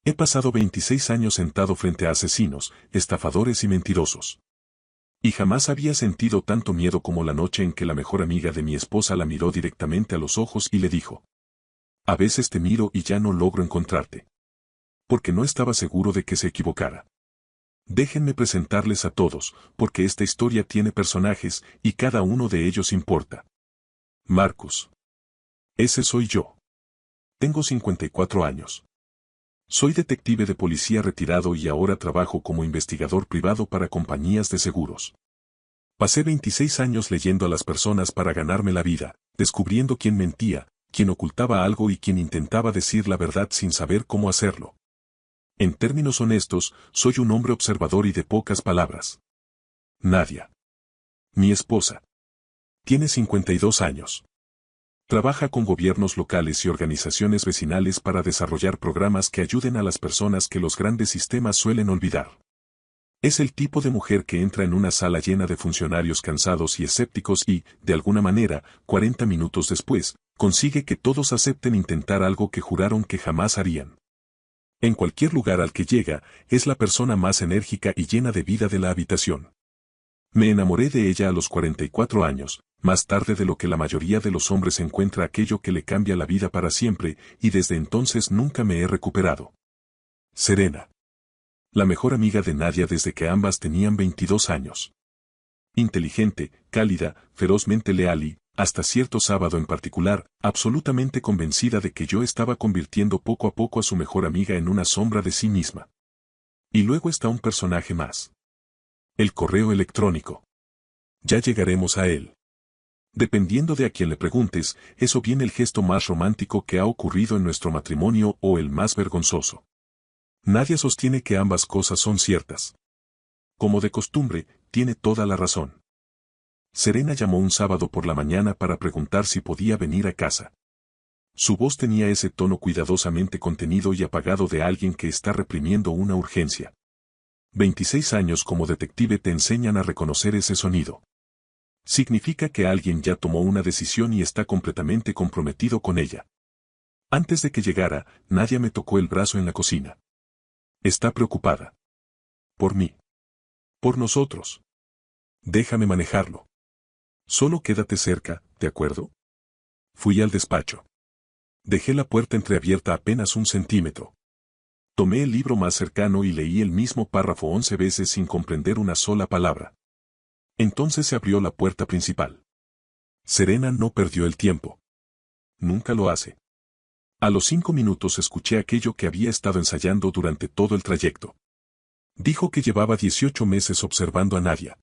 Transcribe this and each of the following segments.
He pasado 26 años sentado frente a asesinos, estafadores y mentirosos. Y jamás había sentido tanto miedo como la noche en que la mejor amiga de mi esposa la miró directamente a los ojos y le dijo: a veces te miro y ya no logro encontrarte. Porque no estaba seguro de que se equivocara. Déjenme presentarles a todos, porque esta historia tiene personajes y cada uno de ellos importa. Marcus. Ese soy yo. Tengo 54 años. Soy detective de policía retirado y ahora trabajo como investigador privado para compañías de seguros. Pasé 26 años leyendo a las personas para ganarme la vida, descubriendo quién mentía, quién ocultaba algo y quién intentaba decir la verdad sin saber cómo hacerlo. En términos honestos, soy un hombre observador y de pocas palabras. Nadia. Mi esposa. Tiene 52 años. Trabaja con gobiernos locales y organizaciones vecinales para desarrollar programas que ayuden a las personas que los grandes sistemas suelen olvidar. Es el tipo de mujer que entra en una sala llena de funcionarios cansados y escépticos y, de alguna manera, 40 minutos después, consigue que todos acepten intentar algo que juraron que jamás harían. En cualquier lugar al que llega, es la persona más enérgica y llena de vida de la habitación. Me enamoré de ella a los 44 años, más tarde de lo que la mayoría de los hombres encuentra aquello que le cambia la vida para siempre, y desde entonces nunca me he recuperado. Serena. La mejor amiga de Nadia desde que ambas tenían 22 años. Inteligente, cálida, ferozmente leal y, hasta cierto sábado en particular, absolutamente convencida de que yo estaba convirtiendo poco a poco a su mejor amiga en una sombra de sí misma. Y luego está un personaje más. El correo electrónico. Ya llegaremos a él. Dependiendo de a quién le preguntes, es o bien el gesto más romántico que ha ocurrido en nuestro matrimonio o el más vergonzoso. Nadie sostiene que ambas cosas son ciertas. Como de costumbre, tiene toda la razón. Serena llamó un sábado por la mañana para preguntar si podía venir a casa. Su voz tenía ese tono cuidadosamente contenido y apagado de alguien que está reprimiendo una urgencia. 26 años como detective te enseñan a reconocer ese sonido. Significa que alguien ya tomó una decisión y está completamente comprometido con ella. Antes de que llegara, Nadia me tocó el brazo en la cocina. Está preocupada. Por mí. Por nosotros. Déjame manejarlo. Solo quédate cerca, ¿de acuerdo? Fui al despacho. Dejé la puerta entreabierta apenas 1 centímetro. Tomé el libro más cercano y leí el mismo párrafo 11 veces sin comprender una sola palabra. Entonces se abrió la puerta principal. Serena no perdió el tiempo. Nunca lo hace. A los 5 minutos escuché aquello que había estado ensayando durante todo el trayecto. Dijo que llevaba 18 meses observando a Nadia.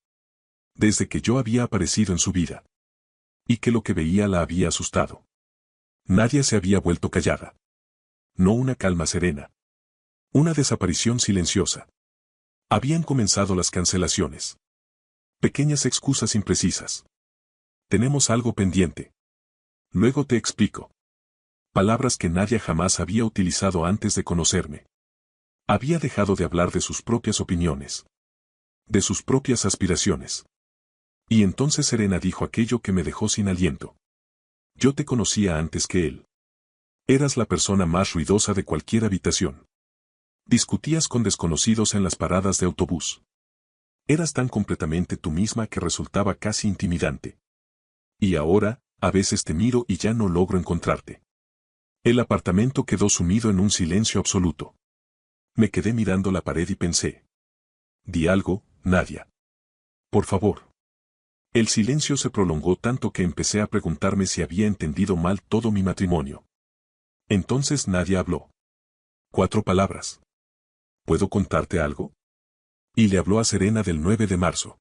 Desde que yo había aparecido en su vida. Y que lo que veía la había asustado. Nadia se había vuelto callada. No una calma serena. Una desaparición silenciosa. Habían comenzado las cancelaciones. Pequeñas excusas imprecisas. Tenemos algo pendiente. Luego te explico. Palabras que Nadia jamás había utilizado antes de conocerme. Había dejado de hablar de sus propias opiniones. De sus propias aspiraciones. Y entonces Serena dijo aquello que me dejó sin aliento. Yo te conocía antes que él. Eras la persona más ruidosa de cualquier habitación. Discutías con desconocidos en las paradas de autobús. Eras tan completamente tú misma que resultaba casi intimidante. Y ahora, a veces te miro y ya no logro encontrarte. El apartamento quedó sumido en un silencio absoluto. Me quedé mirando la pared y pensé. Di algo, Nadia. Por favor. El silencio se prolongó tanto que empecé a preguntarme si había entendido mal todo mi matrimonio. Entonces Nadia habló. 4 palabras. ¿Puedo contarte algo? Y le habló a Serena del 9 de marzo.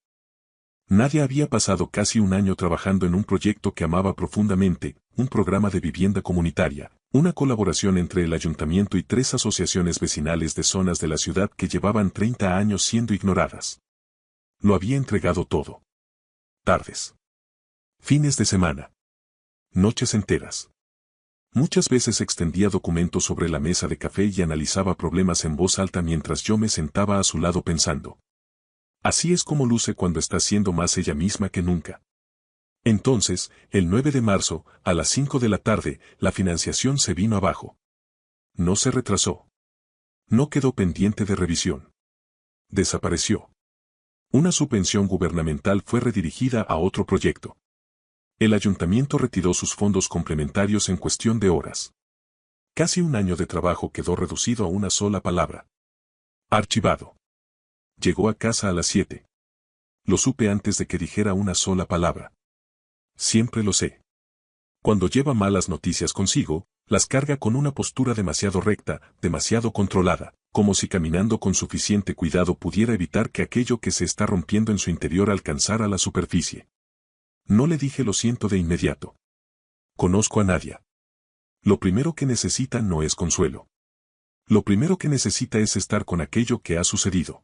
Nadia había pasado casi un año trabajando en un proyecto que amaba profundamente, un programa de vivienda comunitaria, una colaboración entre el ayuntamiento y 3 asociaciones vecinales de zonas de la ciudad que llevaban 30 años siendo ignoradas. Lo había entregado todo. Tardes. Fines de semana. Noches enteras. Muchas veces extendía documentos sobre la mesa de café y analizaba problemas en voz alta mientras yo me sentaba a su lado pensando. Así es como luce cuando está siendo más ella misma que nunca. Entonces, el 9 de marzo, a las 5 de la tarde, la financiación se vino abajo. No se retrasó. No quedó pendiente de revisión. Desapareció. Una subvención gubernamental fue redirigida a otro proyecto. El ayuntamiento retiró sus fondos complementarios en cuestión de horas. Casi un año de trabajo quedó reducido a una sola palabra. Archivado. Llegó a casa a las 7. Lo supe antes de que dijera una sola palabra. Siempre lo sé. Cuando lleva malas noticias consigo, las carga con una postura demasiado recta, demasiado controlada, como si caminando con suficiente cuidado pudiera evitar que aquello que se está rompiendo en su interior alcanzara la superficie. No le dije lo siento de inmediato. Conozco a Nadia. Lo primero que necesita no es consuelo. Lo primero que necesita es estar con aquello que ha sucedido.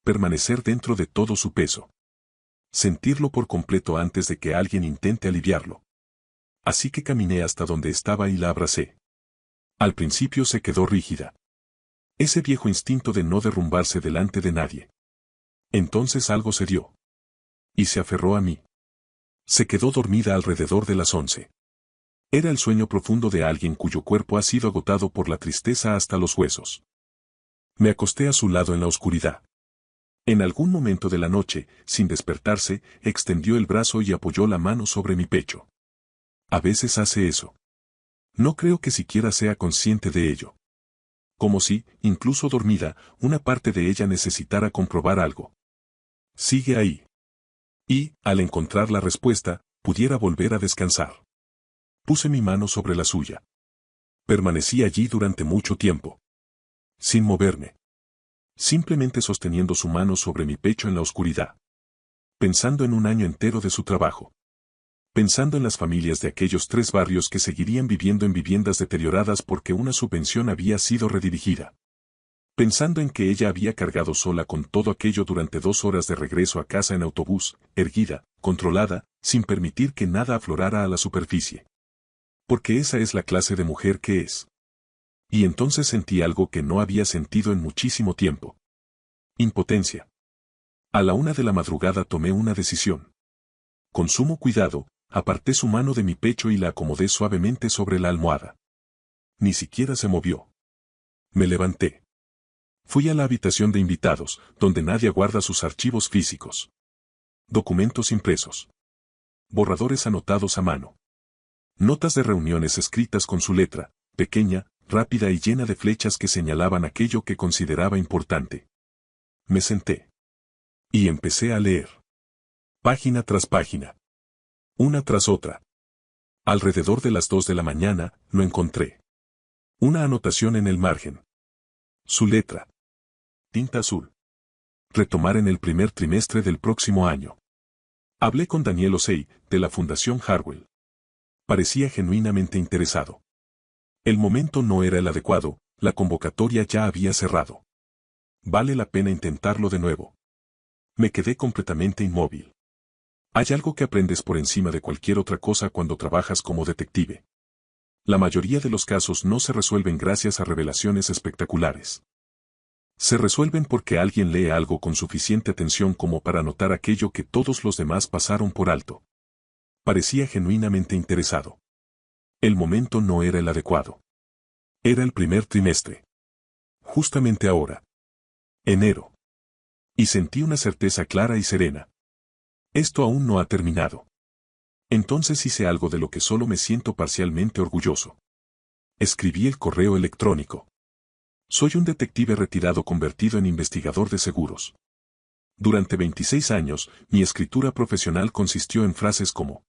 Permanecer dentro de todo su peso. Sentirlo por completo antes de que alguien intente aliviarlo. Así que caminé hasta donde estaba y la abracé. Al principio se quedó rígida. Ese viejo instinto de no derrumbarse delante de nadie. Entonces algo se dio. Y se aferró a mí. Se quedó dormida alrededor de las 11. Era el sueño profundo de alguien cuyo cuerpo ha sido agotado por la tristeza hasta los huesos. Me acosté a su lado en la oscuridad. En algún momento de la noche, sin despertarse, extendió el brazo y apoyó la mano sobre mi pecho. A veces hace eso. No creo que siquiera sea consciente de ello. Como si, incluso dormida, una parte de ella necesitara comprobar algo. Sigue ahí. Y, al encontrar la respuesta, pudiera volver a descansar. Puse mi mano sobre la suya. Permanecí allí durante mucho tiempo. Sin moverme. Simplemente sosteniendo su mano sobre mi pecho en la oscuridad. Pensando en un año entero de su trabajo. Pensando en las familias de aquellos 3 barrios que seguirían viviendo en viviendas deterioradas porque una subvención había sido redirigida. Pensando en que ella había cargado sola con todo aquello durante 2 horas de regreso a casa en autobús, erguida, controlada, sin permitir que nada aflorara a la superficie. Porque esa es la clase de mujer que es. Y entonces sentí algo que no había sentido en muchísimo tiempo. Impotencia. A la 1 de la madrugada tomé una decisión. Con sumo cuidado, aparté su mano de mi pecho y la acomodé suavemente sobre la almohada. Ni siquiera se movió. Me levanté. Fui a la habitación de invitados, donde Nadia guarda sus archivos físicos. Documentos impresos. Borradores anotados a mano. Notas de reuniones escritas con su letra, pequeña, rápida y llena de flechas que señalaban aquello que consideraba importante. Me senté. Y empecé a leer. Página tras página. Una tras otra. Alrededor de las 2 de la mañana, lo encontré. Una anotación en el margen. Su letra. Tinta azul. Retomar en el primer trimestre del próximo año. Hablé con Daniel Osei, de la Fundación Harwell. Parecía genuinamente interesado. El momento no era el adecuado, la convocatoria ya había cerrado. Vale la pena intentarlo de nuevo. Me quedé completamente inmóvil. Hay algo que aprendes por encima de cualquier otra cosa cuando trabajas como detective. La mayoría de los casos no se resuelven gracias a revelaciones espectaculares. Se resuelven porque alguien lee algo con suficiente atención como para notar aquello que todos los demás pasaron por alto. Parecía genuinamente interesado. El momento no era el adecuado. Era el primer trimestre. Justamente ahora. Enero. Y sentí una certeza clara y serena. Esto aún no ha terminado. Entonces hice algo de lo que solo me siento parcialmente orgulloso. Escribí el correo electrónico. Soy un detective retirado convertido en investigador de seguros. Durante 26 años, mi escritura profesional consistió en frases como: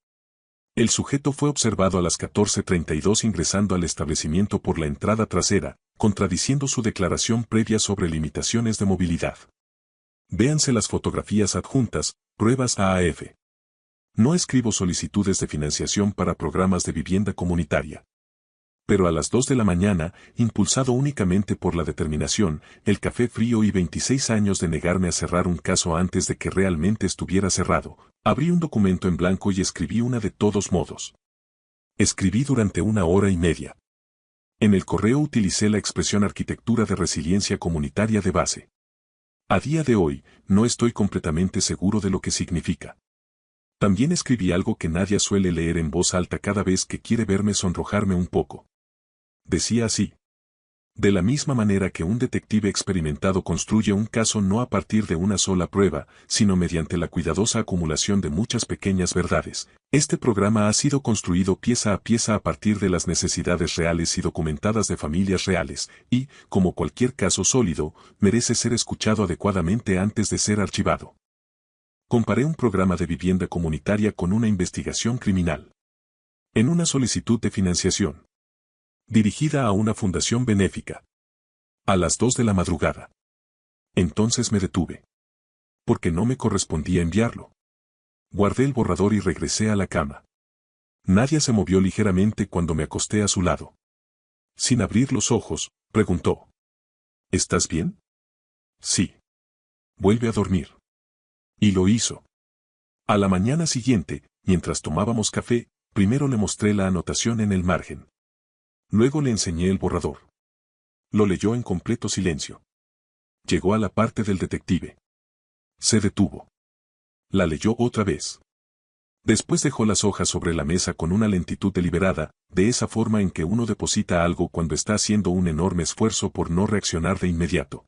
el sujeto fue observado a las 14:32 ingresando al establecimiento por la entrada trasera, contradiciendo su declaración previa sobre limitaciones de movilidad. Véanse las fotografías adjuntas, pruebas AAF. No escribo solicitudes de financiación para programas de vivienda comunitaria. Pero a las 2 de la mañana, impulsado únicamente por la determinación, el café frío y 26 años de negarme a cerrar un caso antes de que realmente estuviera cerrado, abrí un documento en blanco y escribí una de todos modos. Escribí durante 1 hora y media. En el correo utilicé la expresión arquitectura de resiliencia comunitaria de base. A día de hoy, no estoy completamente seguro de lo que significa. También escribí algo que Nadia suele leer en voz alta cada vez que quiere verme sonrojarme un poco. Decía así: De la misma manera que un detective experimentado construye un caso no a partir de una sola prueba, sino mediante la cuidadosa acumulación de muchas pequeñas verdades, este programa ha sido construido pieza a pieza a partir de las necesidades reales y documentadas de familias reales, y, como cualquier caso sólido, merece ser escuchado adecuadamente antes de ser archivado. Comparé un programa de vivienda comunitaria con una investigación criminal. En una solicitud de financiación dirigida a una fundación benéfica. A las 2 de la madrugada. Entonces me detuve. Porque no me correspondía enviarlo. Guardé el borrador y regresé a la cama. Nadia se movió ligeramente cuando me acosté a su lado. Sin abrir los ojos, preguntó. ¿Estás bien? Sí. Vuelve a dormir. Y lo hizo. A la mañana siguiente, mientras tomábamos café, primero le mostré la anotación en el margen. Luego le enseñé el borrador. Lo leyó en completo silencio. Llegó a la parte del detective. Se detuvo. La leyó otra vez. Después dejó las hojas sobre la mesa con una lentitud deliberada, de esa forma en que uno deposita algo cuando está haciendo un enorme esfuerzo por no reaccionar de inmediato.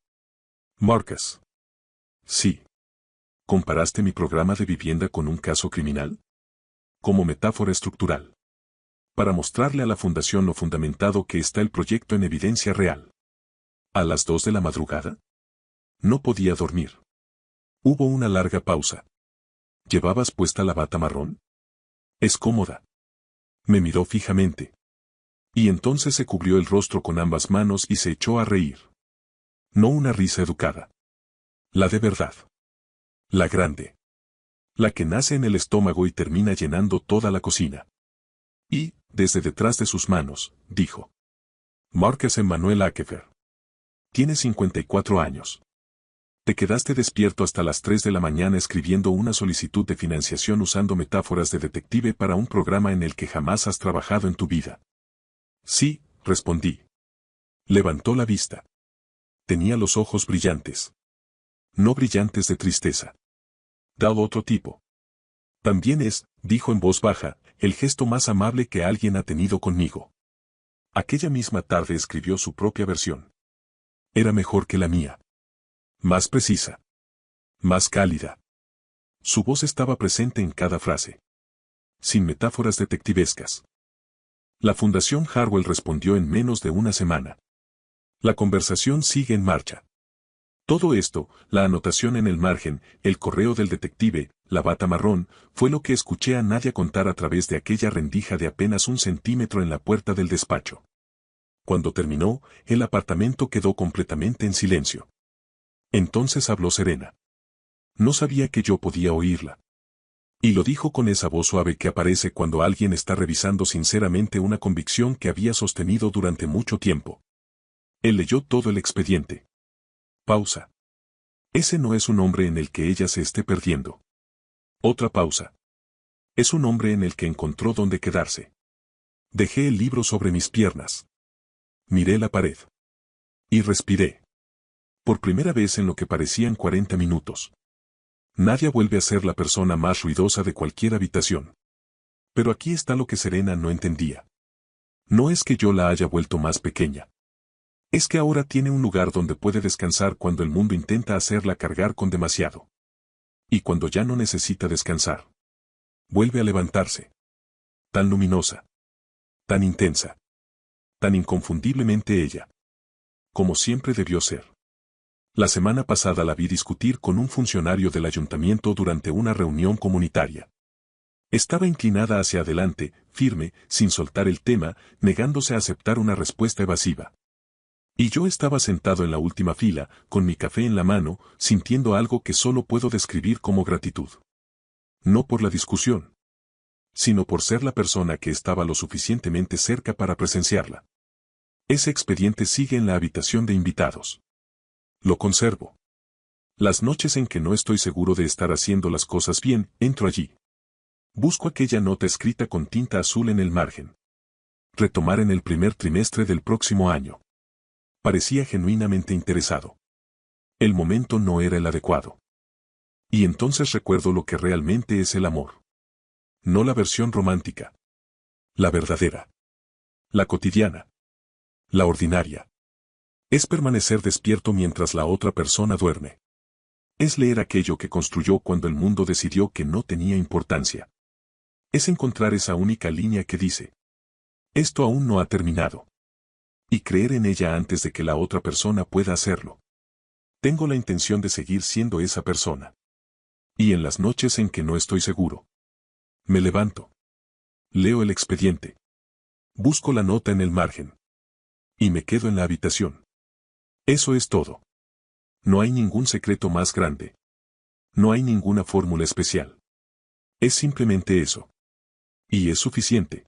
Marcus. Sí. ¿Comparaste mi programa de vivienda con un caso criminal? Como metáfora estructural. Para mostrarle a la fundación lo fundamentado que está el proyecto en evidencia real. ¿A las 2 de la madrugada? No podía dormir. Hubo una larga pausa. ¿Llevabas puesta la bata marrón? Es cómoda. Me miró fijamente. Y entonces se cubrió el rostro con ambas manos y se echó a reír. No una risa educada. La de verdad. La grande. La que nace en el estómago y termina llenando toda la cocina. Y, desde detrás de sus manos, dijo. Marcus Emmanuel Ackefer. Tienes 54 años. Te quedaste despierto hasta las 3 de la mañana escribiendo una solicitud de financiación usando metáforas de detective para un programa en el que jamás has trabajado en tu vida. Sí, respondí. Levantó la vista. Tenía los ojos brillantes. No brillantes de tristeza. Dado otro tipo. También es, dijo en voz baja, el gesto más amable que alguien ha tenido conmigo. Aquella misma tarde escribió su propia versión. Era mejor que la mía. Más precisa. Más cálida. Su voz estaba presente en cada frase. Sin metáforas detectivescas. La Fundación Harwell respondió en menos de una semana. La conversación sigue en marcha. Todo esto, la anotación en el margen, el correo del detective, la bata marrón, fue lo que escuché a Nadia contar a través de aquella rendija de apenas 1 centímetro en la puerta del despacho. Cuando terminó, el apartamento quedó completamente en silencio. Entonces habló Serena. No sabía que yo podía oírla. Y lo dijo con esa voz suave que aparece cuando alguien está revisando sinceramente una convicción que había sostenido durante mucho tiempo. Él leyó todo el expediente. Pausa. Ese no es un hombre en el que ella se esté perdiendo. Otra pausa. Es un hombre en el que encontró dónde quedarse. Dejé el libro sobre mis piernas. Miré la pared. Y respiré. Por primera vez en lo que parecían 40 minutos. Nadia vuelve a ser la persona más ruidosa de cualquier habitación. Pero aquí está lo que Serena no entendía. No es que yo la haya vuelto más pequeña. Es que ahora tiene un lugar donde puede descansar cuando el mundo intenta hacerla cargar con demasiado. Y cuando ya no necesita descansar. Vuelve a levantarse. Tan luminosa. Tan intensa. Tan inconfundiblemente ella. Como siempre debió ser. La semana pasada la vi discutir con un funcionario del ayuntamiento durante una reunión comunitaria. Estaba inclinada hacia adelante, firme, sin soltar el tema, negándose a aceptar una respuesta evasiva. Y yo estaba sentado en la última fila, con mi café en la mano, sintiendo algo que solo puedo describir como gratitud. No por la discusión, sino por ser la persona que estaba lo suficientemente cerca para presenciarla. Ese expediente sigue en la habitación de invitados. Lo conservo. Las noches en que no estoy seguro de estar haciendo las cosas bien, entro allí. Busco aquella nota escrita con tinta azul en el margen. Retomar en el primer trimestre del próximo año. Parecía genuinamente interesado. El momento no era el adecuado. Y entonces recuerdo lo que realmente es el amor. No la versión romántica. La verdadera. La cotidiana. La ordinaria. Es permanecer despierto mientras la otra persona duerme. Es leer aquello que construyó cuando el mundo decidió que no tenía importancia. Es encontrar esa única línea que dice: esto aún no ha terminado. Y creer en ella antes de que la otra persona pueda hacerlo. Tengo la intención de seguir siendo esa persona. Y en las noches en que no estoy seguro, me levanto. Leo el expediente. Busco la nota en el margen. Y me quedo en la habitación. Eso es todo. No hay ningún secreto más grande. No hay ninguna fórmula especial. Es simplemente eso. Y es suficiente.